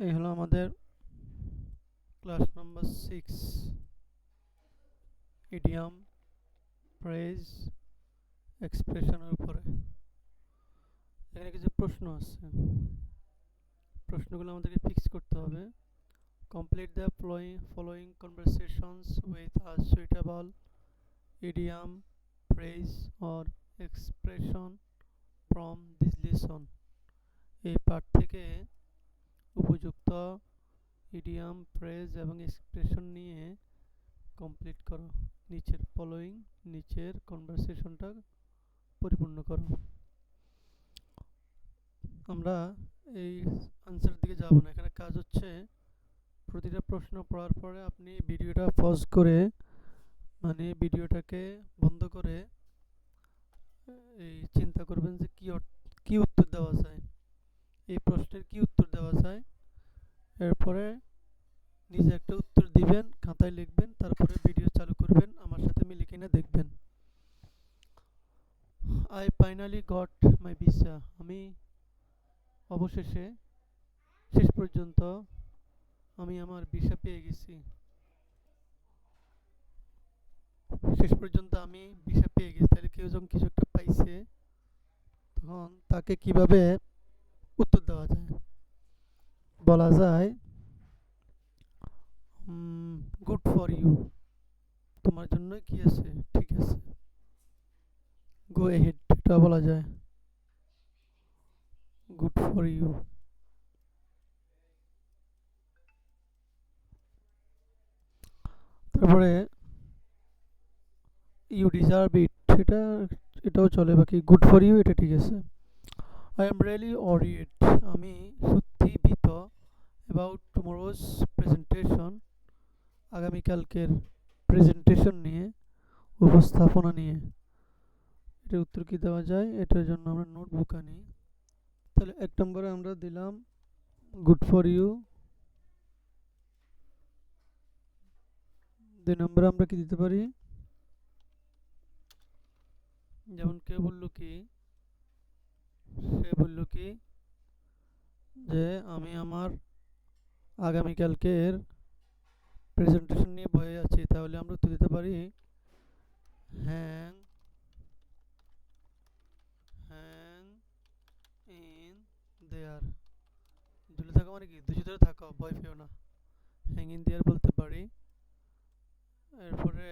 এই হলো আমাদের ক্লাস নাম্বার 6 ইডিয়াম ফ্রেজ এক্সপ্রেশনের উপরে। এখানে কিছু প্রশ্ন আছে, প্রশ্নগুলো আমাদেরকে ফিক্স করতে হবে। Complete the following conversations with a suitable idiom, phrase or expression from this lesson. এই পাঠ থেকে উপযুক্ত ইডিয়াম, ফ্রেজ এবং এক্সপ্রেশন নিয়ে কমপ্লিট করো। নিচের কনভারসেশনটা পরিপূর্ণ করো। আমরা এই আনসার দিকে যাব না, এখানে কাজ হচ্ছে প্রতিটা প্রশ্ন পড়ার পরে আপনি ভিডিওটা পজ করে, মানে ভিডিওটাকে বন্ধ করে এই চিন্তা করবেন যে কি উত্তর দেওয়া যায়, এই প্রশ্নের কি উত্তর দেওয়া যায়। এরপরে নিজে একটা উত্তর দিবেন, খাতায় লিখবেন, তারপরে ভিডিও চালু করবেন, আমার সাথে মিলে কিনা দেখবেন। I finally got my visa. আমি অবশেষে, শেষ পর্যন্ত আমি আমার ভিসা পেয়ে গেছি। শেষ পর্যন্ত আমি ভিসা পেয়ে গেছি। তাহলে কেউ যখন কিছু একটা পাইছে তখন তাকে কিভাবে উত্তর দেওয়া যায়? বলা যায় গুড ফর ইউ, তোমার জন্য কি আছে, ঠিক আছে। গো এহেড, এটা বলা যায় গুড ফর ইউ। তারপরে ইউ ডিজার্ভ ইট, এটাও চলে, বাকি গুড ফর ইউ এটা ঠিক আছে। আই এম রিয়েলি ওয়ারিড, আমি সত্যি ভীত। অ্যাবাউট টুমরোজ প্রেজেন্টেশন, আগামীকালকের প্রেজেন্টেশন নিয়ে, উপস্থাপনা নিয়ে। এটার উত্তর কি দেওয়া যায়? এটার জন্য আমরা নোটবুক আনি। তাহলে 1 নম্বরে আমরা দিলাম গুড ফর ইউ। 2 নম্বরে আমরা কি দিতে পারি? যেমন সে বলল কি যে আমি আমার আগামীকালকের প্রেজেন্টেশন নিয়ে ভয়ে আছি। তাহলে আমরা উত্তর দিতে পারি হ্যাং ইন দেয়ার। ঝুলে থাকা মানে কি? দুশো ধরে থাকো, ভয় পেও না। হ্যাং ইন দেয়ার বলতে পারি। এরপরে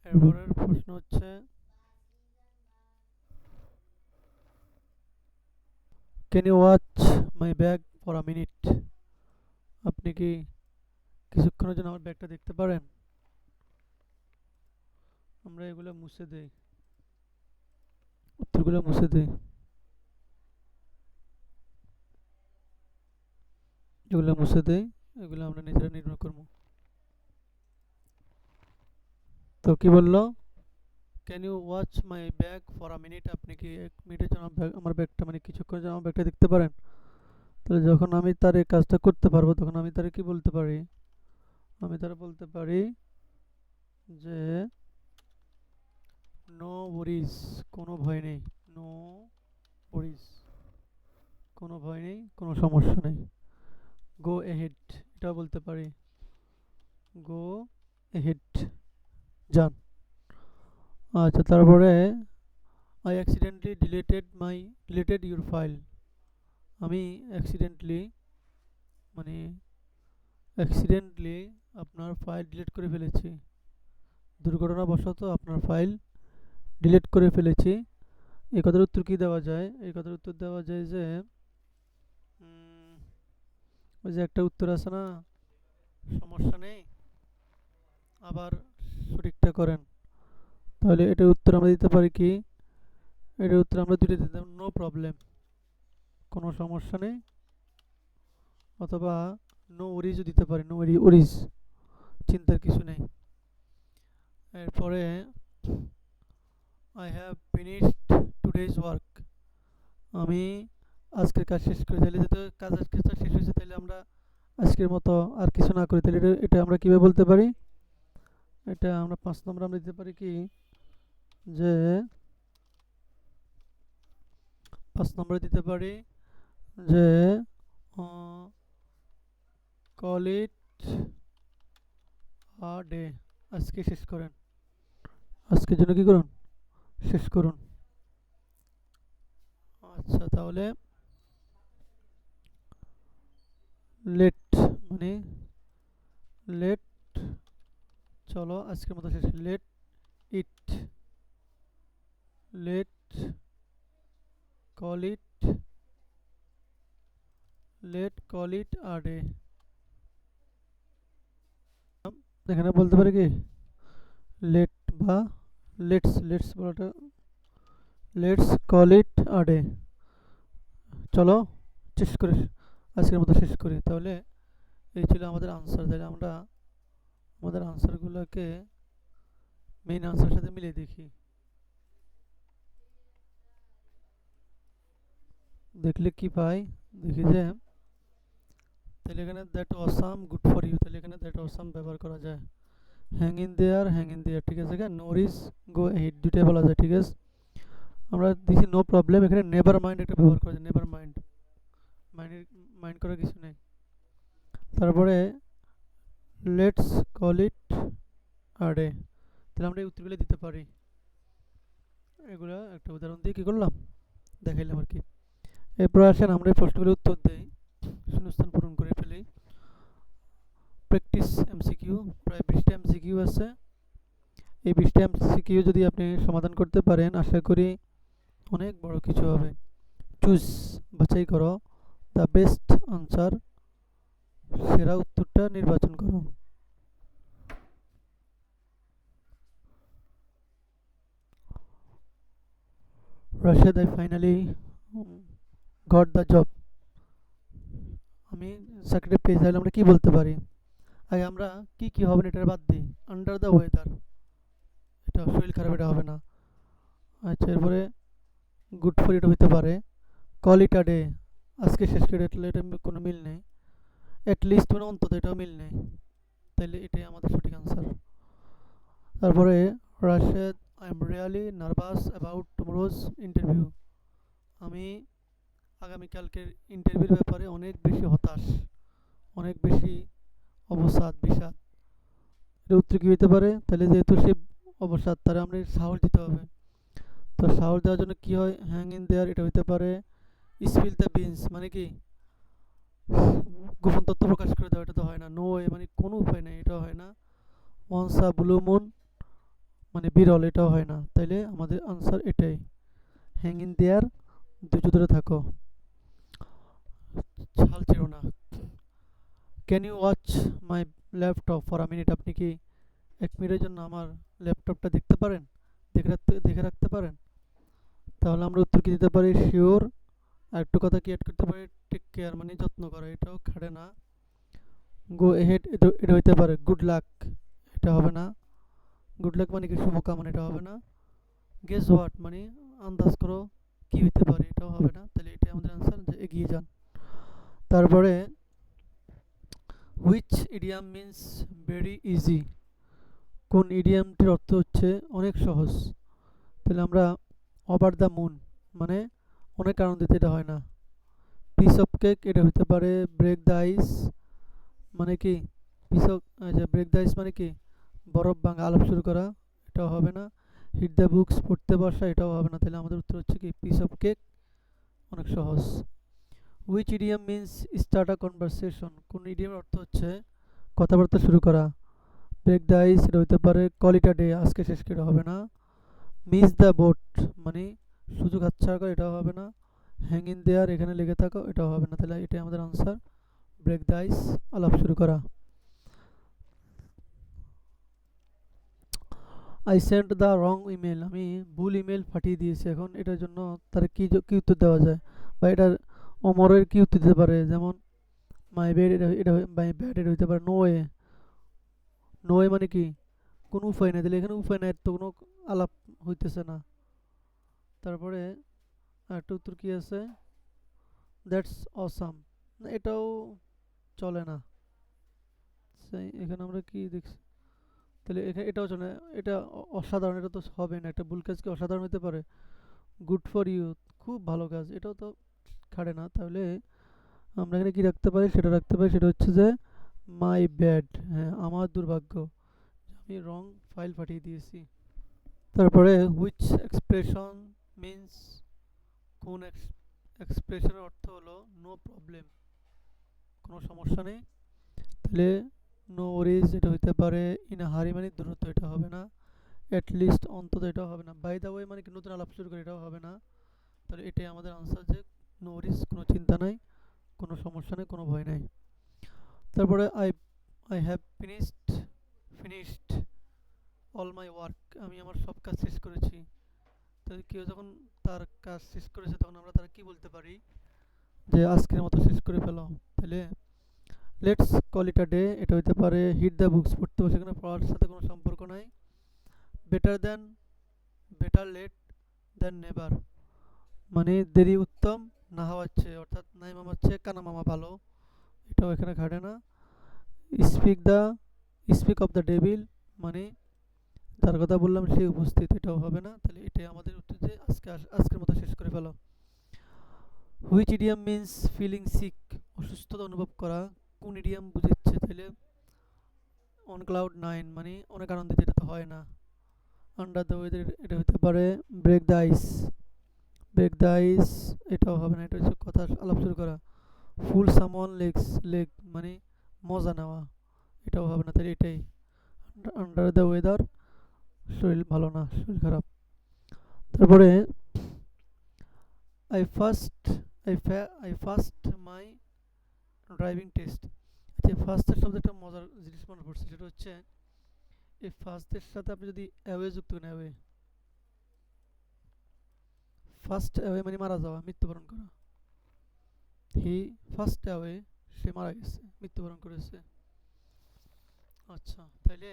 এরপরের প্রশ্ন হচ্ছে can you watch my bag for a minute? আপনি কি কিছুক্ষণের জন্য আমার ব্যাগটা দেখতে পারেন? আমরা এগুলো মুছে দেই, উত্তরগুলো মুছে দেই, এগুলো মুছে দেই, এগুলো আমরা নিজেরা নির্ণয় করবো। তো কি বললো? Can you watch my bag for a minute? আপনি কি 1 মিনিটের জন্য আমার ব্যাগটা, মানে কিছুক্ষণের জন্য আমার ব্যাগটা দেখতে পারেন? তাহলে যখন আমি তার এই কাজটা করতে পারবো তখন আমি তার কি বলতে পারি? আমি তার বলতে পারি যে নো ওয়ারিজ, কোনো ভয় নেই। নো ওয়ারিজ, কোনো ভয় নেই, কোনো সমস্যা নেই। গো এহেড, এটাও বলতে পারি গো এহেড, যান। আচ্ছা, তারপরে I accidentally deleted your file. আমি অ্যাক্সিডেন্টলি আপনার ফাইল ডিলিট করে ফেলেছি। দুর্ঘটনাবশত আপনার ফাইল ডিলিট করে ফেলেছি। এই কথার উত্তর কি দেওয়া যায়? এই কথার উত্তর দেওয়া যায় যে ওই যে একটা উত্তর আছে না, সমস্যা নেই আবার সঠিকটা করেন। তাহলে এটার উত্তর আমরা দিতে পারি কি? এটার উত্তর আমরা দুটো দিতে পারি, নো প্রবলেম, কোনো সমস্যা নেই, অথবা নো ওয়ারিজও দিতে পারি, নো ওয়ারিজ, চিন্তার কিছু নেই। এরপরে I have finished today's work, আমি আজকের কাজ শেষ করে। তাহলে যেহেতু আজকের কাজ শেষ হয়েছে, তাহলে আমরা আজকের মতো আর কিছু না করি। তাহলে এটা আমরা কীভাবে বলতে পারি? এটা আমরা 5 নম্বর আমরা দিতে পারি কি যে 5 নম্বরে দিতে পারি যে কল ইট আ ডে, আজকে শেষ করেন, আজকের জন্য কি করুন, শেষ করুন। আচ্ছা তাহলে লেট মানে লেট, চলো আজকের মতো শেষ, let it, let call it, let call it a day. এখানে বলতে পারি কি লেট বা লেটস, লেটস বলাটা, let's call it a day, চলো শেষ করি, আজকের মতো শেষ করি। তাহলে এই ছিল আমাদের আনসার। তাহলে আমরা আমাদের আনসারগুলোকে মেইন আনসারের সাথে মিলিয়ে দেখি। দেখলে কি পাই, দেখি যে তাহলে এখানে that awesome good for you, তাহলে এখানে দ্যাট অসাম ব্যবহার করা যায়। Hang in there, hang in there, ঠিক আছে। এখানে নো রিস্ক গো হেড, দুটাই বলা যায়, ঠিক আছে। আমরা দিছি নো প্রবলেম, এখানে নেভার মাইন্ড একটা ব্যবহার করা যায়, নেভার মাইন্ড, মাইন্ড করার কিছু নেই। তারপরে let's call it a day, তাহলে আমরা এই উত্তরগুলো দিতে পারি। এগুলো একটা উদাহরণ দিয়ে কী করলাম, দেখাইলাম আর কি। এরপর আসেন আমরা এই প্রশ্নগুলোর উত্তর দিই, শূন্যস্থান পূরণ করে ফেলি। প্র্যাকটিস এমসিকিউ, প্রায় 20টা এমসিকিউ আছে। এই 20টা এমসিকিউ যদি আপনি সমাধান করতে পারেন, আশা করি অনেক বড় কিছু হবে। চুজ, বাছাই করো দ্য বেস্ট আনসার, সেরা উত্তরটা নির্বাচন করো। Rashed, I finally got the job, আমি চাকরিটা পেয়ে যাইলে আমরা কি বলতে পারি? আগে আমরা কি কি হবে এটার বাদ দিই, আন্ডার দ্য ওয়েদার, এটা শরীর খারাপ, এটা হবে না। আচ্ছা এরপরে গুড ফর এটা হইতে পারে, কল ইট আ ডে, আজকে শেষ করে, এটা কোনো মিল নেই। অ্যাটলিস্ট মানে অন্তত, এটাও মিল নেই, তাইলে এটাই আমাদের সঠিক আনসার। তারপরে Rashed, I am really nervous about tomorrow's interview, আমি আগামীকালকের ইন্টারভিউর ব্যাপারে অনেক বেশি হতাশ, অনেক বেশি অবসাদ, বিষাদ। এর উত্তর কী হতে পারে? তাহলে যেহেতু সে অবসাদ, তারা আমরা সাহস দিতে হবে। তো সাহস দেওয়ার জন্য কী হয়, হ্যাং ইন দেয়ার, এটা হইতে পারে। স্পিল দ্য বিনস মানে কি গোপন তথ্য প্রকাশ করে দেওয়া, এটা তো হয় না। নো ওয়ে মানে কোনো উপায় নেই, এটাও হয় না। ওয়ান্স আ ব্লু মুন মানে বিরল, এটাও হয় না। তাইলে আমাদের আনসার এটাই, হ্যাং ইন দেয়ার, ধৈর্য ধরে থাকো, হাল ছেড়ো না। Can you watch my laptop for a minute, আপনি কি 1 মিনিটের জন্য আমার ল্যাপটপটা দেখতে পারেন, দেখে রাখতে পারেন? তাহলে আমরা উত্তর কি দিতে পারি, শিওর। আর একটু কথা কি অ্যাড করতে পারি, টেক কেয়ার মানে যত্ন করা, এটাও খাড়ে না। গো এহেড, এটা হইতে পারে। গুড লাক, এটা হবে না। গুড লাক মানে কি শুভকামনা, এটা হবে না। গেস হোয়াট মানে আন্দাজ করো কি হইতে পারে, এটাও হবে না। তাহলে এটাই আমাদের আনসার, যে এগিয়ে যান। তারপরে which idiom means very easy, কোন ইডিয়ামটির অর্থ হচ্ছে অনেক সহজ? তাহলে আমরা ওভার দ্য মুন মানে অনেক আনন্দিত, এটা হয় না। পিস অফ কেক, এটা হতে পারে। ব্রেক দ্য আইস মানে কি পিস অফ, আচ্ছা ব্রেক দ্য আইস মানে কি বরফ ভাঙা, আলাপ শুরু করা, এটাও হবে না। হিট দ্য বুকস, পড়তে বসা, এটাও হবে না। তাহলে আমাদের উত্তর হচ্ছে কি পিস অফ কেক, অনেক সহজ। Which idiom means start a conversation, কোন ইডিয়ামের অর্থ হচ্ছে কথাবার্তা শুরু করা? ব্রেক দ্য আইস, এটা হতে পারে। কল ইট আ ডে, আজকে শেষ করে, হবে না। মিস দ্য বোট মানে সুযোগ হাতছাড়া করা, এটাও হবে না। হ্যাং ইন দেয়ার, এখানে লেগে থাকো, এটাও হবে না। তাহলে এটাই আমাদের আনসার, ব্রেক দ্য আইস, আলাপ শুরু করা। I sent the wrong email, আমি ভুল ইমেল পাঠিয়ে দিয়েছি। এখন এটার জন্য তার কি উত্তর দেওয়া যায়, বা এটার অমরের কি উত্তর দিতে পারে? যেমন মাই ব্যাড, এটা মাই ব্যাড, এটা হইতে পারে। নো ওয়ে, নো ওয়ে মানে কি কোনো উপায় নেই, তাহলে এখানে উপায় নাই তো কোনো আলাপ হইতেছে না। তারপরে একটা উত্তর কি আছে, দ্যাটস অসাম, এটাও চলে না। এখানে আমরা কি দেখছি, তাহলে এখানে এটাও চলে না। এটা অসাধারণ, এটা তো হবে না। একটা ভুল কাজ কি অসাধারণ হতে পারে? গুড ফর ইউ, খুব ভালো কাজ, এটাও তো খাটে না। তাহলে আমরা এখানে কি রাখতে পারি, সেটা রাখতে পারি, সেটা হচ্ছে যে মাই ব্যাড, হ্যাঁ আমার দুর্ভাগ্য, আমি রং ফাইল পাঠিয়ে দিয়েছি। তারপরে হুইচ এক্সপ্রেশন মিন্স, কোন এক্সপ্রেশনের অর্থ হলো নো প্রবলেম, কোনো সমস্যা নেই। তাহলে নো ওয়ারিজ এটা হইতে পারে, ইন আ হারি মানে দ্রুত, এটা হবে না। অ্যাট লিস্ট অন্তত, এটাও হবে না। বাই দ্য ওয়ে মানে কি নতুন আলাপ শুরু করে, এটাও হবে না। তাহলে এটাই আমাদের আনসার, যে নো ওয়ারিজ, কোনো চিন্তা নাই, কোনো সমস্যা নেই, কোনো ভয় নাই। তারপরে I I have finished all my work, আমি আমার সব কাজ শেষ করেছি। তাহলে কেউ যখন তার কাজ শেষ করেছে তখন আমরা তারা কি বলতে পারি, যে আজকের মতো শেষ করে ফেলো। তাহলে let's call it a day, এটা হইতে পারে হিট দ্য বুকস, পড়তে বসে, এখানে পড়ার সাথে কোনো সম্পর্ক নাই। বেটার দেন, বেটার লেট দেন নেভার, মানে দেরি উত্তম না হওয়ার চেয়ে, অর্থাৎ নাই মামার চেয়ে কানা মামা ভালো, এটাও এখানে খাটে না। Speak the speak of the devil, মানে যার কথা বললাম সে উপস্থিত, এটাও হবে না। তাহলে এটাই আমাদের উত্তর, যে আজকের মতো শেষ করে ফেলো। Which idiom means feeling sick, অসুস্থতা অনুভব করা, কোন ইডিয়াম বুঝাচ্ছে, তাহলে অন ক্লাউড নাইন মানে অনেক আনন্দিত, এটা তো হয় না। আন্ডার দ্য ওয়েদার এটা হতে পারে break the ice, break the ice এটাও হবে না, এটা হচ্ছে কথা আলাপ শুরু করা। ফুল সামওয়ান লেগ মানে মজা নেওয়া, এটাও হবে না। তাহলে এটাই আন্ডার দ্য ওয়েদার, শরীর ভালো না, শরীর খারাপ। তারপরে I first I first my driving test. আচ্ছা, ফার্স্টের শব্দ একটা মজার জিনিস মনে পড়ছে, সেটা হচ্ছে এই ফার্স্টের সাথে আপনি যদি অ্যাওয়ে যুক্ত করেন, অ্যাওয়ে, ফার্স্ট অ্যাওয়ে মানে মারা যাওয়া, মৃত্যুবরণ করা। হি ফার্স্ট অ্যাওয়ে, সে মারা গেছে, মৃত্যুবরণ করেছে। আচ্ছা, তাহলে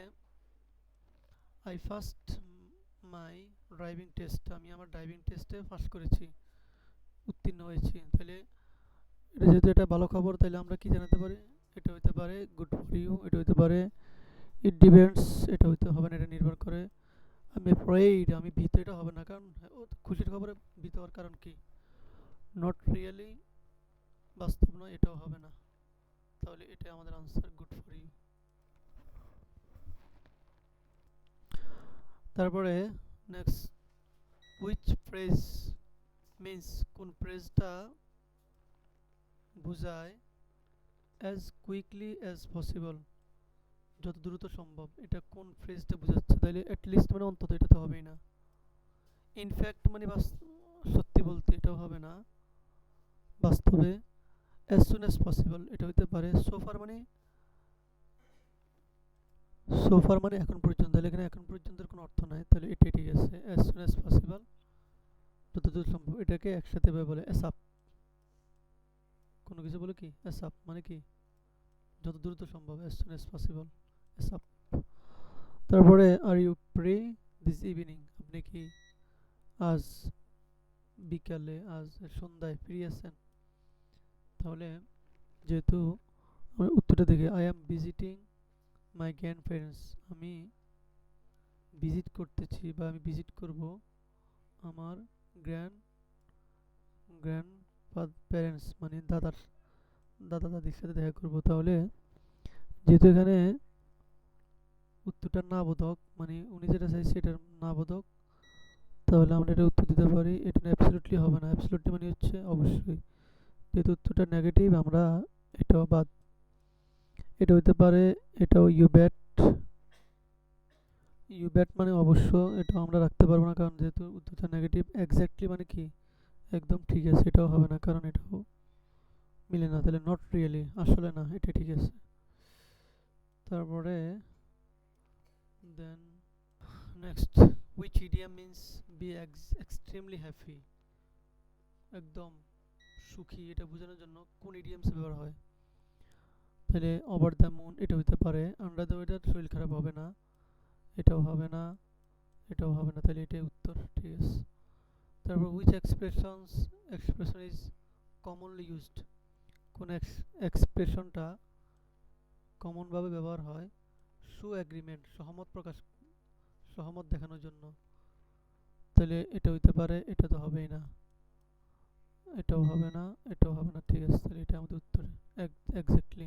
I first my driving test, আমি আমার ড্রাইভিং টেস্টে পাস করেছি, উত্তীর্ণ হয়েছি। তাহলে এটা যেহেতু এটা ভালো খবর, তাহলে আমরা কি জানাতে পারি, এটা হইতে পারে গুড ফর ইউ, এটা হইতে পারে ইট ডিপেন্ডস, এটা হইতে হবে না, এটা নির্ভর করে। আমি প্রাইড, আমি ভীত, এটা হবে না, কারণ ও খুশির খবরে ভীত হওয়ার কারণ কি, নট রিয়েলি, বাস্তব নয়, এটাও হবে না। তাহলে এটা আমাদের আনসার, গুড ফর ইউ। তারপরে নেক্সট, হুইচ ফ্রেজ মিন্স, কোন ফ্রেজটা বোঝায় অ্যাজ কুইকলি অ্যাজ পসিবল, যত দ্রুত সম্ভব, এটা কোন ফ্রেজটা বোঝাচ্ছে। তাহলে অ্যাটলিস্ট মানে অন্তত, এটা তো হবেই না। ইনফ্যাক্ট মানে সত্যি বলতে, এটাও হবে না বাস্তবে। অ্যাজ সুন অ্যাজ পসিবল এটা হইতে পারে। সোফার মানে এখন পর্যন্ত, তাহলে এখানে এখন পর্যন্ত কোনো অর্থ নাই, তাহলে এটাই ঠিক আছে। অ্যাজ সুন অ্যাজ পসিবল, যত দ্রুত সম্ভব, এটাকে একসাথে বলে অ্যাসাপ। কোনো কিছু বলে কি অ্যাসাপ মানে কি যত দ্রুত সম্ভব, as soon as possible, ASAP. তারপরে are you free this evening, আপনি কি আজ বিকালে, আজ সন্ধ্যায় ফ্রি আছেন। তাহলে যেহেতু আমার উত্তরটা দেখে, I am visiting my grand parents, আমি ভিজিট করতেছি বা আমি ভিজিট করব আমার গ্র্যান্ড গ্র্যান্ড প্যারেন্টস মানে দাদা দাদির সাথে দেখা করব। তাহলে যেহেতু এখানে উত্তরটা না বোধক, মানে উনি যেটা চাইছে এটার না বোধক, তাহলে আমরা এটা উত্তর দিতে পারি, এটা অ্যাবসলিউটলি হবে না। অ্যাবসলিউটলি মানে হচ্ছে অবশ্যই, যেহেতু উত্তরটা নেগেটিভ, আমরা এটাও বাদ। এটা হইতে পারে, এটাও ইউ ব্যাট মানে অবশ্য, এটাও আমরা রাখতে পারবো না, কারণ যেহেতু উত্তরটা নেগেটিভ। এক্স্যাক্টলি মানে কি একদম ঠিক আছে, এটাও হবে না, কারণ এটাও মিলে না। তাহলে নট রিয়েলি, আসলে না, এটা ঠিক আছে। তারপরে then next, which idiom means be extremely happy, একদম সুখী, এটা বোঝানোর জন্য কোন ইডিয়ামস ব্যবহার হয়। তাহলে ওভার দ্য মুন এটা হইতে পারে। আন্ডার দ্য ওয়েদার শরীর খারাপ হবে না, এটাও হবে না, এটাও হবে না। তাহলে এটাই উত্তর, ঠিক আছে। তারপর which expression is commonly used, কোন এক্সপ্রেশনটা কমনভাবে ব্যবহার হয় শো এগ্রিমেন্ট, সহমত দেখানোর জন্য। তাহলে এটা হইতে পারে, এটা তো হবেই না। এটাও হবে না, এটাও হবে না। ঠিক আছে, তাহলে এটা আমাদের উত্তর এক্স্যাক্টলি।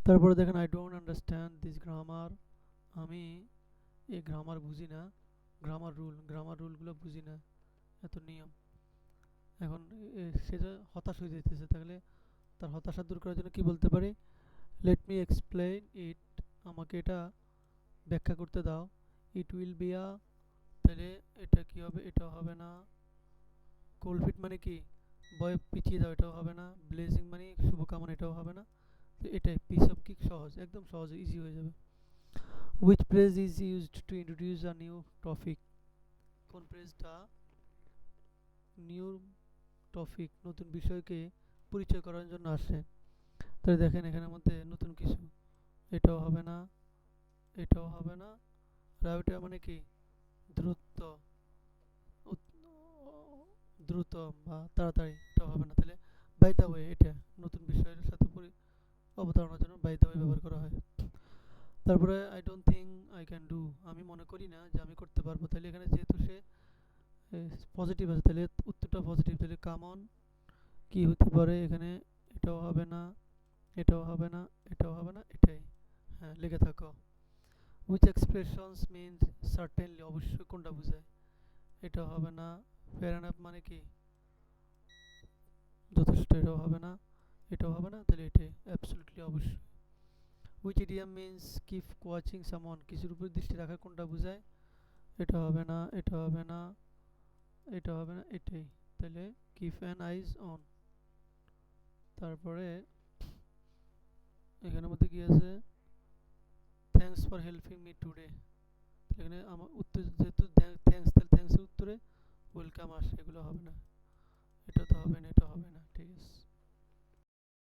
তারপরে দেখেন, I don't understand this grammar. আমি এই গ্রামার বুঝি না। গ্রামার রুলগুলো বুঝি না, এত নিয়ম। এখন সে যে হতাশ হয়ে যেতেছে, তাহলে তার হতাশা দূর করার জন্য কি বলতে পারি? লেট মি এক্সপ্লেইন ইট। আমাকে এটা ব্যাখ্যা করতে দাও। ইট উইল বি আ, তাহলে এটা কি হবে? এটাও হবে না। কোল্ড ফিট মানে কি? বয়ে পিছিয়ে দাও, এটাও হবে না। ব্লেজিং মানে শুভকামনা, এটাও হবে না। তো এটাই পিস অফ কিক, সহজ, একদম সহজ, ইজি হয়ে যাবে। Which phrase is used to introduce a new topic? কোন ফ্রেজটা নিউ টপিক, নতুন বিষয়কে পরিচয় করার জন্য আসে? তাহলে দেখেন এখানের মধ্যে নতুন কিছু, এটাও হবে না, এটাও হবে না। রাবিটা মানে কি? দ্রুত, দ্রুত বা তাড়াতাড়ি, এটাও হবে না। তাহলে বাই দ্য ওয়ে, এটা নতুন বিষয়ের সাথে অবতারণার জন্য বাই দ্য ওয়ে ব্যবহার করা হয়। তারপরে I don't think I can do, আমি মনে করি না যে আমি করতে পারবো। তাহলে এখানে যেহেতু সে পজিটিভ আছে, তাহলে উত্তরটা পজিটিভ। তাহলে কাম অন কি হতে পারে এখানে? এটাও হবে না, এটাও হবে না, এটাও হবে না, এটাই। হ্যাঁ, লেগে থাকো। হুইচ এক্সপ্রেশনস মিনস সার্টেনলি, অবশ্যই কোনটা বোঝায়? এটাও হবে না। ফেয়ার এনাফ মানে কি? যথেষ্ট, এটাও হবে না, এটাও হবে না। তাহলে এটাই অ্যাবসলিউটলি, অবশ্যই। Which idiom means keep watching someone, কিছুর উপর দৃষ্টি রাখা, কোনটা বোঝায়? এটা হবে না, এটা হবে না, এটা হবে না, এটাই। তাহলে কিপ অ্যান আইজ অন। তারপরে এখানের মধ্যে কি আছে? Thanks for helping me today. এখানে আমার উত্তর যেহেতু থ্যাঙ্কস, তাহলে থ্যাঙ্কসের উত্তরে ওয়েলকাম আসে, এগুলো হবে না।